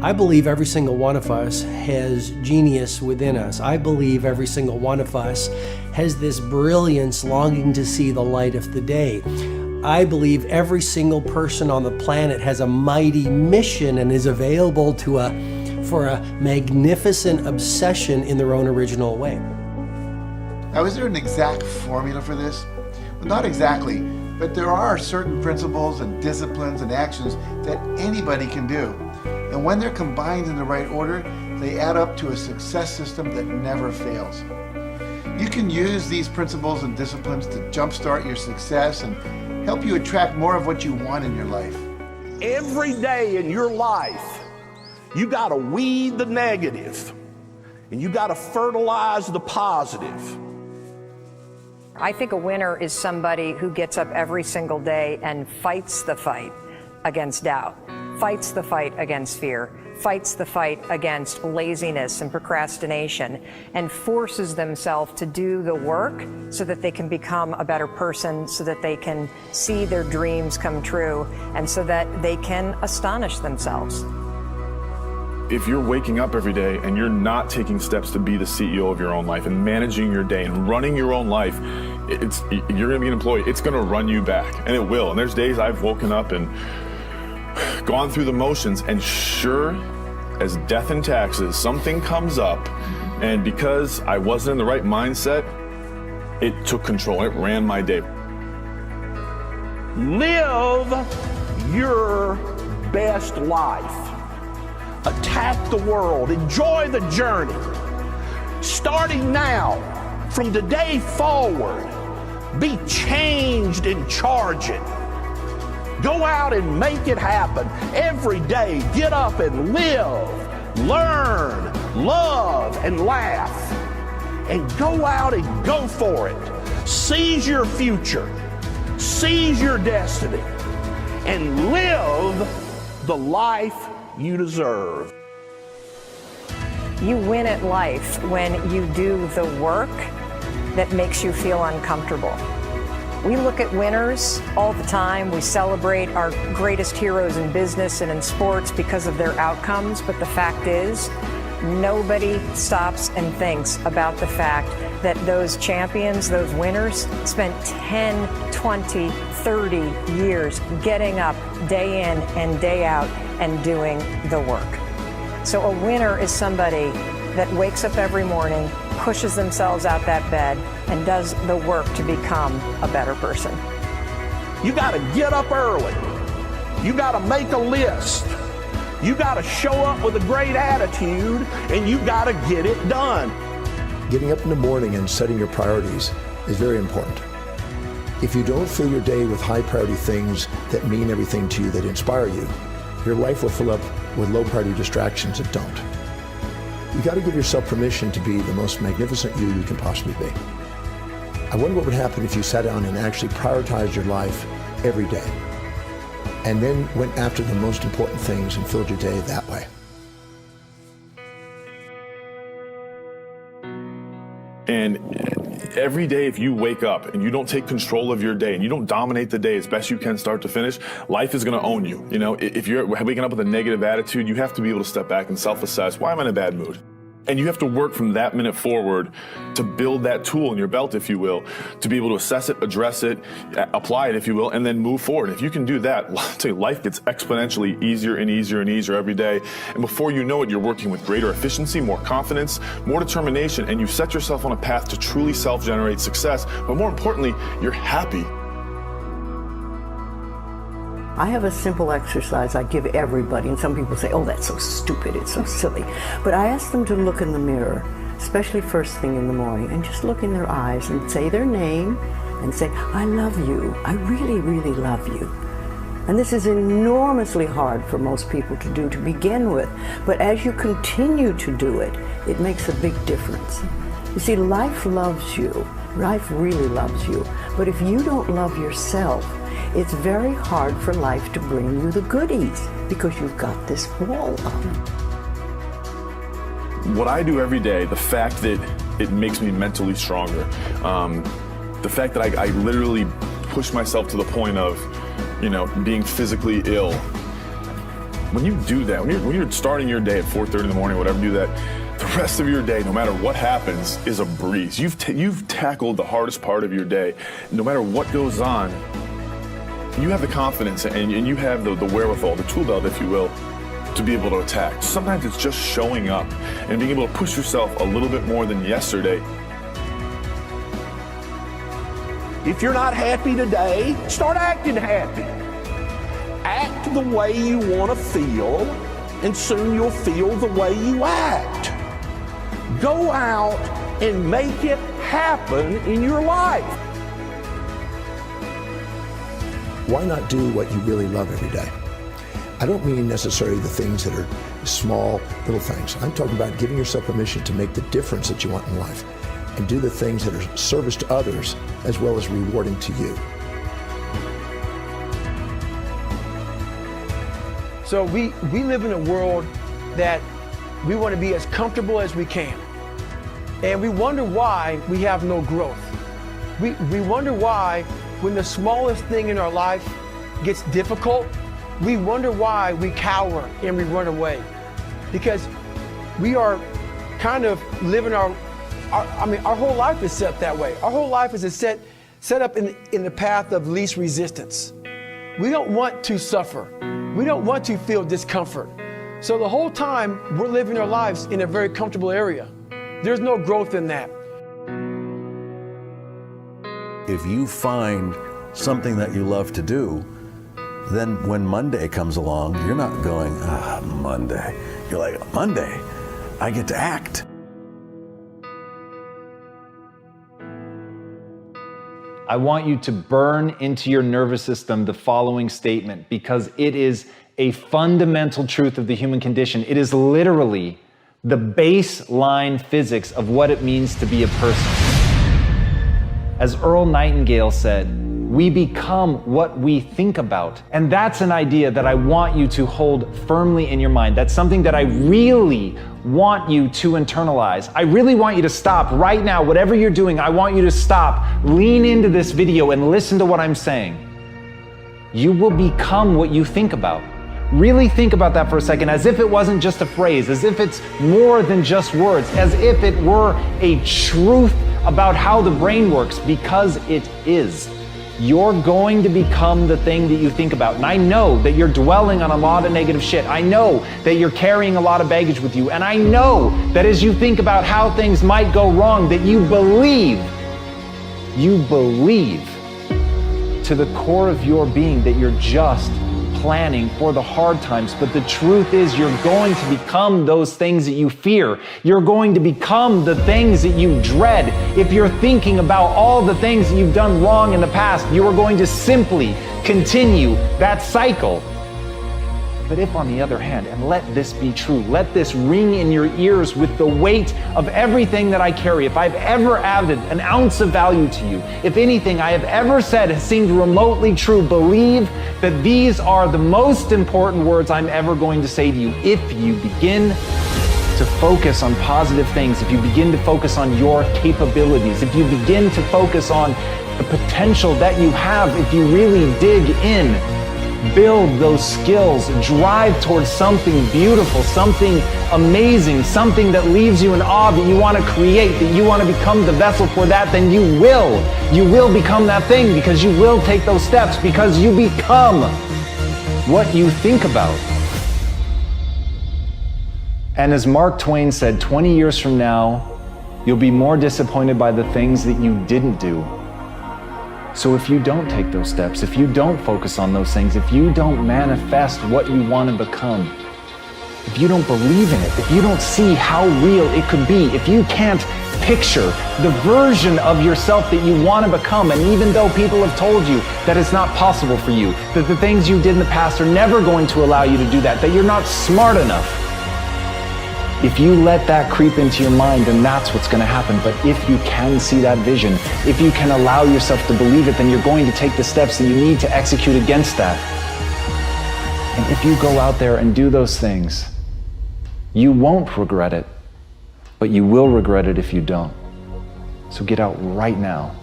I believe every single one of us has genius within us. I believe every single one of us has this brilliance longing to see the light of the day. I believe every single person on the planet has a mighty mission and is available for a magnificent obsession in their own original way. Now, is there an exact formula for this? Well, not exactly, but there are certain principles and disciplines and actions that anybody can do. And when they're combined in the right order, they add up to a success system that never fails. You can use these principles and disciplines to jumpstart your success and help you attract more of what you want in your life. Every day in your life, you got to weed the negative and you got to fertilize the positive. I think a winner is somebody who gets up every single day and fights the fight against doubt, fights the fight against fear, fights the fight against laziness and procrastination, and forces themselves to do the work so that they can become a better person, so that they can see their dreams come true, and so that they can astonish themselves. If you're waking up every day and you're not taking steps to be the CEO of your own life and managing your day and running your own life, you're gonna be an employee. It's gonna run you back, and it will. And there's days I've woken up and gone through the motions, and sure as death and taxes, something comes up, and because I wasn't in the right mindset, it took control. It ran my day. Live your best life. Attack the world. Enjoy the journey. Starting now, from today forward, be changed and charge it. Go out and make it happen. Every day, get up and live, learn, love, and laugh. And go out and go for it. Seize your future. Seize your destiny. And live the life you deserve. You win at life when you do the work that makes you feel uncomfortable. We look at winners all the time. We celebrate our greatest heroes in business and in sports because of their outcomes, but the fact is, nobody stops and thinks about the fact that those champions, those winners, spent 10, 20, 30 years getting up day in and day out and doing the work. So a winner is somebody that wakes up every morning, pushes themselves out that bed, and does the work to become a better person. You got to get up early. You got to make a list. You got to show up with a great attitude, and you got to get it done. Getting up in the morning and setting your priorities is very important. If you don't fill your day with high priority things that mean everything to you, that inspire you, your life will fill up with low priority distractions that don't. You got to give yourself permission to be the most magnificent you can possibly be. I wonder what would happen if you sat down and actually prioritized your life every day, and then went after the most important things and filled your day that way. And every day, if you wake up and you don't take control of your day and you don't dominate the day as best you can start to finish, life is going to own you. You know, if you're waking up with a negative attitude, you have to be able to step back and self-assess. Why am I in a bad mood? And you have to work from that minute forward to build that tool in your belt, if you will, to be able to assess it, address it, apply it, if you will, and then move forward. If you can do that, I'll tell you, life gets exponentially easier and easier and easier every day. And before you know it, you're working with greater efficiency, more confidence, more determination, and you've set yourself on a path to truly self-generate success. But more importantly, you're happy. I have a simple exercise I give everybody, and some people say, oh, that's so stupid, it's so silly. But I ask them to look in the mirror, especially first thing in the morning, and just look in their eyes and say their name and say, I love you, I really, really love you. And this is enormously hard for most people to do to begin with, but as you continue to do it, it makes a big difference. You see, life loves you, life really loves you, but if you don't love yourself, it's very hard for life to bring you the goodies because you've got this wall up. What I do every day, the fact that it makes me mentally stronger, the fact that I literally push myself to the point of, you know, being physically ill, When you do that, when you're starting your day at 4:30 in the morning, whatever, do that, the rest of your day, no matter what happens, is a breeze. You've tackled the hardest part of your day. No matter what goes on, you have the confidence and you have the wherewithal, the tool belt, if you will, to be able to attack. Sometimes it's just showing up and being able to push yourself a little bit more than yesterday. If you're not happy today, start acting happy. Act the way you want to feel, and soon you'll feel the way you act. Go out and make it happen in your life. Why not do what you really love every day? I don't mean necessarily the things that are small, little things. I'm talking about giving yourself permission to make the difference that you want in life and do the things that are service to others as well as rewarding to you. So we live in a world that we want to be as comfortable as we can. And we wonder why we have no growth. We wonder why when the smallest thing in our life gets difficult, we wonder why we cower and we run away. Because we are kind of living our whole life is set that way. Our whole life is set up in the path of least resistance. We don't want to suffer. We don't want to feel discomfort. So the whole time we're living our lives in a very comfortable area. There's no growth in that. If you find something that you love to do, then when Monday comes along, you're not going, Monday. You're like, Monday, I get to act. I want you to burn into your nervous system the following statement, because it is a fundamental truth of the human condition. It is literally the baseline physics of what it means to be a person. As Earl Nightingale said, we become what we think about. And that's an idea that I want you to hold firmly in your mind. That's something that I really want you to internalize. I really want you to stop right now, whatever you're doing, I want you to stop, lean into this video and listen to what I'm saying. You will become what you think about. Really think about that for a second, as if it wasn't just a phrase, as if it's more than just words, as if it were a truth about how the brain works, because it is. You're going to become the thing that you think about. And I know that you're dwelling on a lot of negative shit. I know that you're carrying a lot of baggage with you. And I know that as you think about how things might go wrong, that you believe to the core of your being that you're just planning for the hard times. But the truth is, you're going to become those things that you fear. You're going to become the things that you dread. If you're thinking about all the things that you've done wrong in the past, you are going to simply continue that cycle. But if, on the other hand, and let this be true, let this ring in your ears with the weight of everything that I carry, if I've ever added an ounce of value to you, if anything I have ever said has seemed remotely true, believe that these are the most important words I'm ever going to say to you. If you begin to focus on positive things, if you begin to focus on your capabilities, if you begin to focus on the potential that you have, if you really dig in, build those skills, drive towards something beautiful, something amazing, something that leaves you in awe, that you want to create, that you want to become the vessel for that, then you will become that thing, because you will take those steps, because you become what you think about. And as Mark Twain said, 20 years from now, you'll be more disappointed by the things that you didn't do. So if you don't take those steps, if you don't focus on those things, if you don't manifest what you want to become, if you don't believe in it, if you don't see how real it could be, if you can't picture the version of yourself that you want to become, and even though people have told you that it's not possible for you, that the things you did in the past are never going to allow you to do that you're not smart enough, if you let that creep into your mind, then that's what's going to happen. But if you can see that vision, if you can allow yourself to believe it, then you're going to take the steps that you need to execute against that. And if you go out there and do those things, you won't regret it, but you will regret it if you don't. So get out right now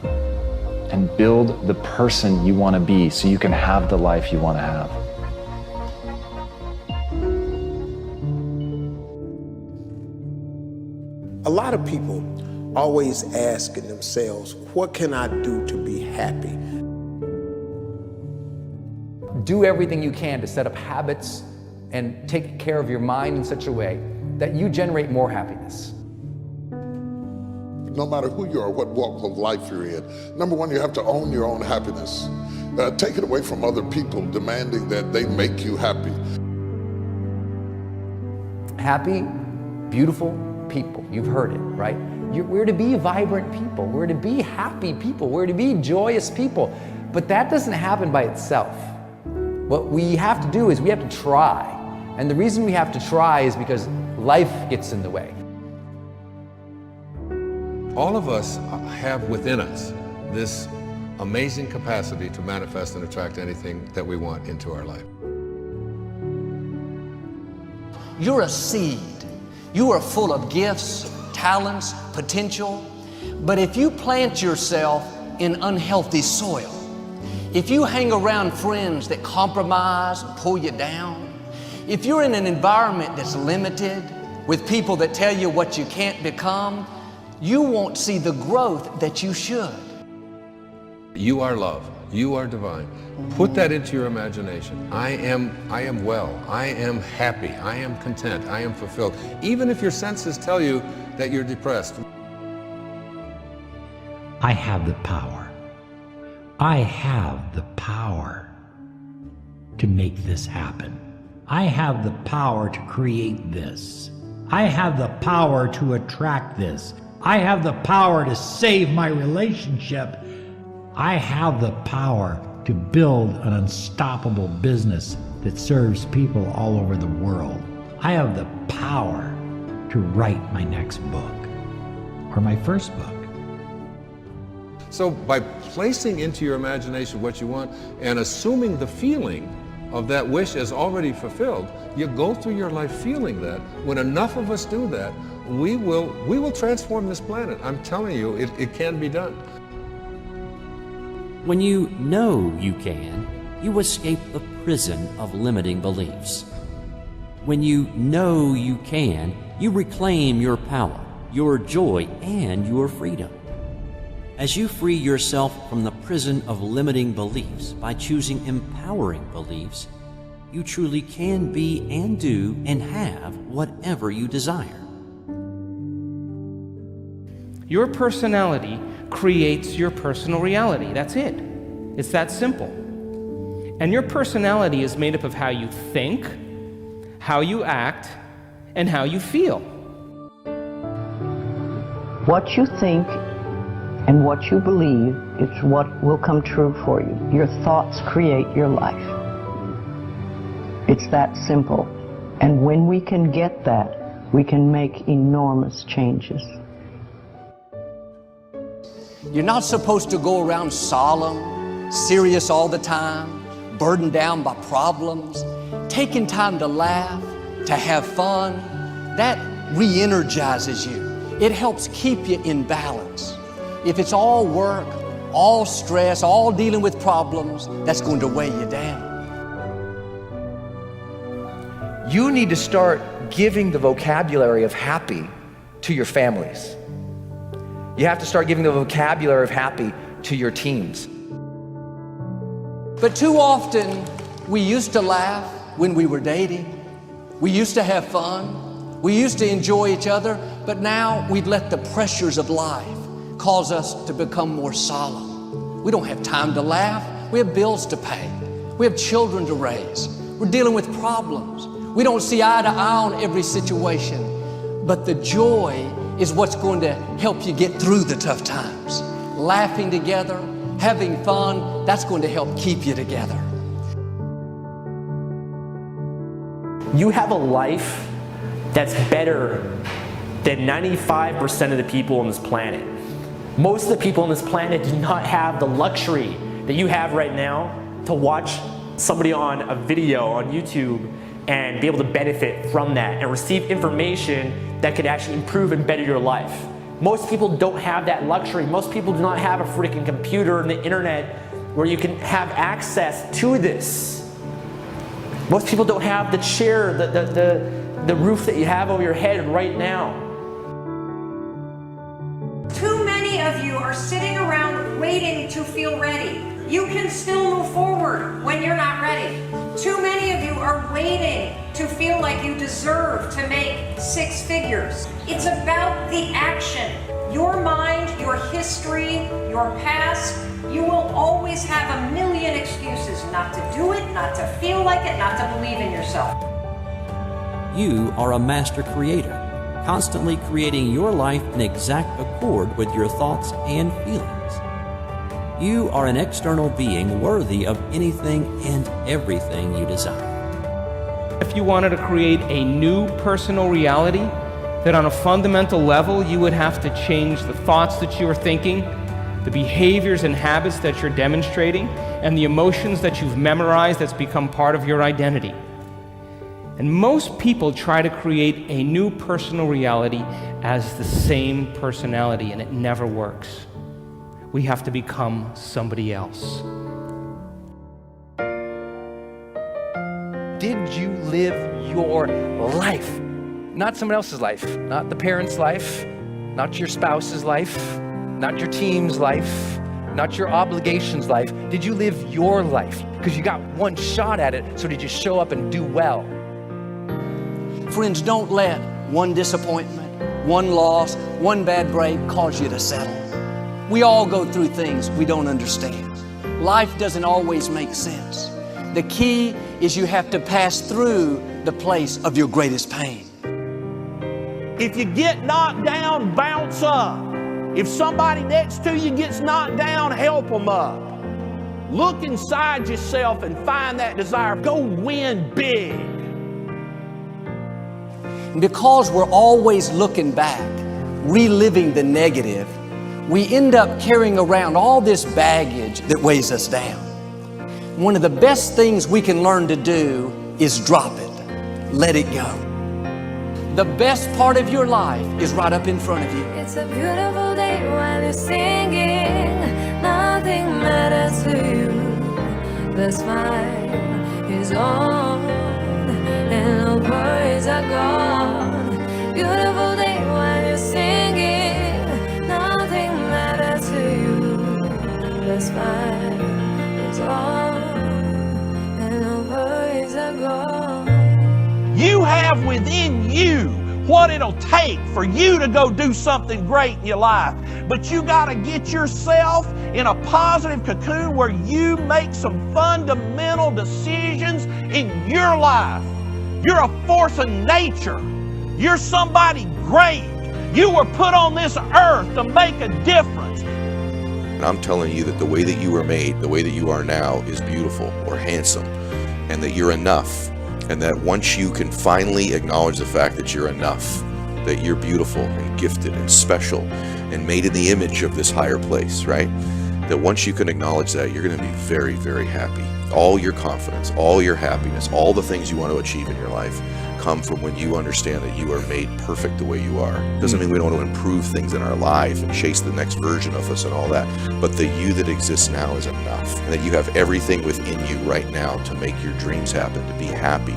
and build the person you want to be so you can have the life you want to have. A lot of people always asking themselves, what can I do to be happy? Do everything you can to set up habits and take care of your mind in such a way that you generate more happiness. No matter who you are, what walk of life you're in, number one, you have to own your own happiness. Take it away from other people demanding that they make you happy. Happy, beautiful people. You've heard it, right? We're to be vibrant people. We're to be happy people. We're to be joyous people. But that doesn't happen by itself. What we have to do is we have to try. And the reason we have to try is because life gets in the way. All of us have within us this amazing capacity to manifest and attract anything that we want into our life. You're a seed. You are full of gifts, talents, potential. But if you plant yourself in unhealthy soil, if you hang around friends that compromise and pull you down, if you're in an environment that's limited with people that tell you what you can't become, you won't see the growth that you should. You are love. You are divine. Put that into your imagination. I am well. I am happy. I am content. I am fulfilled. Even if your senses tell you that you're depressed. I have the power. I have the power to make this happen. I have the power to create this. I have the power to attract this. I have the power to save my relationship. I have the power to build an unstoppable business that serves people all over the world. I have the power to write my next book or my first book. So by placing into your imagination what you want and assuming the feeling of that wish as already fulfilled, you go through your life feeling that. When enough of us do that, we will transform this planet. I'm telling you, it can be done. When you know you can, you escape the prison of limiting beliefs. When you know you can, you reclaim your power, your joy, and your freedom. As you free yourself from the prison of limiting beliefs by choosing empowering beliefs, you truly can be and do and have whatever you desire. Your personality creates your personal reality. That's it. It's that simple. And your personality is made up of how you think, how you act, and how you feel. What you think and what you believe is what will come true for you. Your thoughts create your life. It's that simple. And when we can get that, we can make enormous changes. You're not supposed to go around solemn, serious all the time, burdened down by problems. Taking time to laugh, to have fun, that re-energizes you. It helps keep you in balance. If it's all work, all stress, all dealing with problems, that's going to weigh you down. You need to start giving the vocabulary of happy to your families. You have to start giving the vocabulary of happy to your teams. But too often, we used to laugh when we were dating. We used to have fun. We used to enjoy each other. But now we've let the pressures of life cause us to become more solemn. We don't have time to laugh. We have bills to pay. We have children to raise. We're dealing with problems. We don't see eye to eye on every situation. But the joy is what's going to help you get through the tough times. Laughing together, having fun, that's going to help keep you together. You have a life that's better than 95% of the people on this planet. Most of the people on this planet do not have the luxury that you have right now to watch somebody on a video on YouTube and be able to benefit from that and receive information that could actually improve and better your life. Most people don't have that luxury. Most people do not have a freaking computer and the internet where you can have access to this. Most people don't have the chair, the roof that you have over your head right now. waiting to feel ready. You can still move forward when you're not ready. Too many of you are waiting to feel like you deserve to make 6 figures. It's about the action. Your mind, your history, your past, you will always have a million excuses not to do it, not to feel like it, not to believe in yourself. You are a master creator, constantly creating your life in exact accord with your thoughts and feelings. You are an external being worthy of anything and everything you desire. If you wanted to create a new personal reality, that on a fundamental level you would have to change the thoughts that you are thinking, the behaviors and habits that you're demonstrating, and the emotions that you've memorized that's become part of your identity. And most people try to create a new personal reality as the same personality, and it never works. We have to become somebody else. Did you live your life? Not someone else's life, not the parent's life, not your spouse's life, not your team's life, not your obligation's life. Did you live your life? Because you got one shot at it, so did you show up and do well? Friends, don't let one disappointment, one loss, one bad break cause you to settle. We all go through things we don't understand. Life doesn't always make sense. The key is you have to pass through the place of your greatest pain. If you get knocked down, bounce up. If somebody next to you gets knocked down, help them up. Look inside yourself and find that desire. Go win big. Because we're always looking back, reliving the negative, we end up carrying around all this baggage that weighs us down. One of the best things we can learn to do is drop it. Let it go. The best part of your life is right up in front of you. It's a beautiful day while you're singing. Nothing matters to you. The smile is on and no worries are gone. Beautiful day while you're singing. Nothing matters to you. The smile is on and no worries are gone. You have within you what it'll take for you to go do something great in your life. But you got to get yourself in a positive cocoon where you make some fundamental decisions in your life. You're a force of nature. You're somebody great. You were put on this earth to make a difference. And I'm telling you that the way that you were made, the way that you are now, is beautiful or handsome, and that you're enough. And that once you can finally acknowledge the fact that you're enough, that you're beautiful and gifted and special and made in the image of this higher place, right? That once you can acknowledge that, you're going to be very, very happy. All your confidence, all your happiness, all the things you want to achieve in your life come from when you understand that you are made perfect the way you are. Doesn't mean we don't want to improve things in our life and chase the next version of us and all that, but the you that exists now is enough, and that you have everything within you right now to make your dreams happen, to be happy.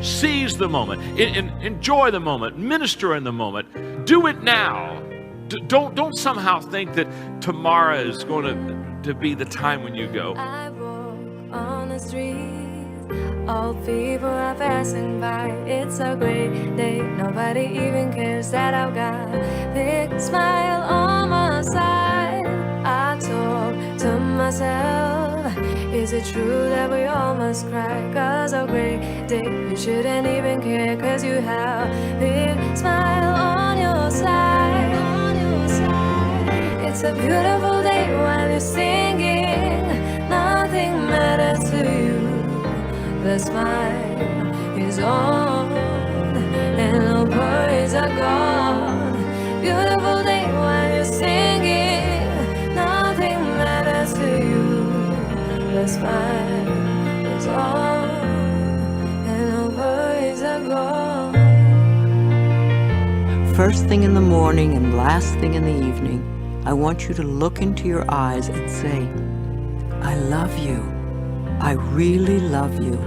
Seize the moment, enjoy the moment, minister in the moment, do it now. Don't somehow think that tomorrow is going to be the time when you go. I walk on the street. All people are passing by. It's a great day. Nobody even cares that I've got a big smile on my side. I talk to myself. Is it true that we all must cry? 'Cause a great day, you shouldn't even care. 'Cause you have a big smile on your side. It's a beautiful day while you're singing. Nothing matters to you. The smile is on and the worries are gone. Beautiful day while you're singing. Nothing matters to you. The smile is on and the worries are gone. First thing in the morning and last thing in the evening, I want you to look into your eyes and say, I love you. I really love you.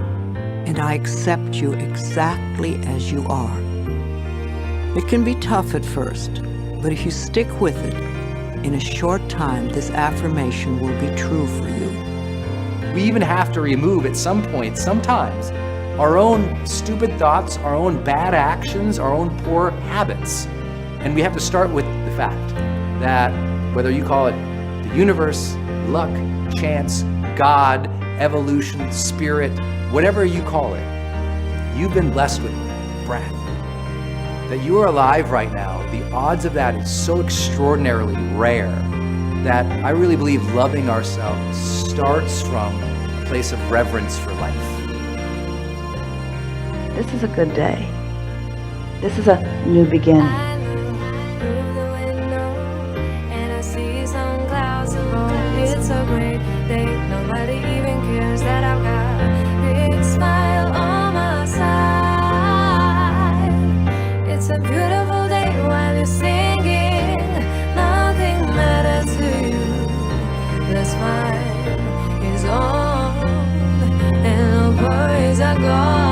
And I accept you exactly as you are. It can be tough at first, but if you stick with it, in a short time, this affirmation will be true for you. We even have to remove at some point, sometimes, our own stupid thoughts, our own bad actions, our own poor habits. And we have to start with the fact that whether you call it the universe, luck, chance, God, evolution, spirit, whatever you call it, you've been blessed with breath. That you are alive right now, the odds of that is so extraordinarily rare that I really believe loving ourselves starts from a place of reverence for life. This is a good day. This is a new beginning. It's a great day. Nobody even cares that I've got a big smile on my side. It's a beautiful day while you're singing. Nothing matters to you. The smile is on and the worries are gone.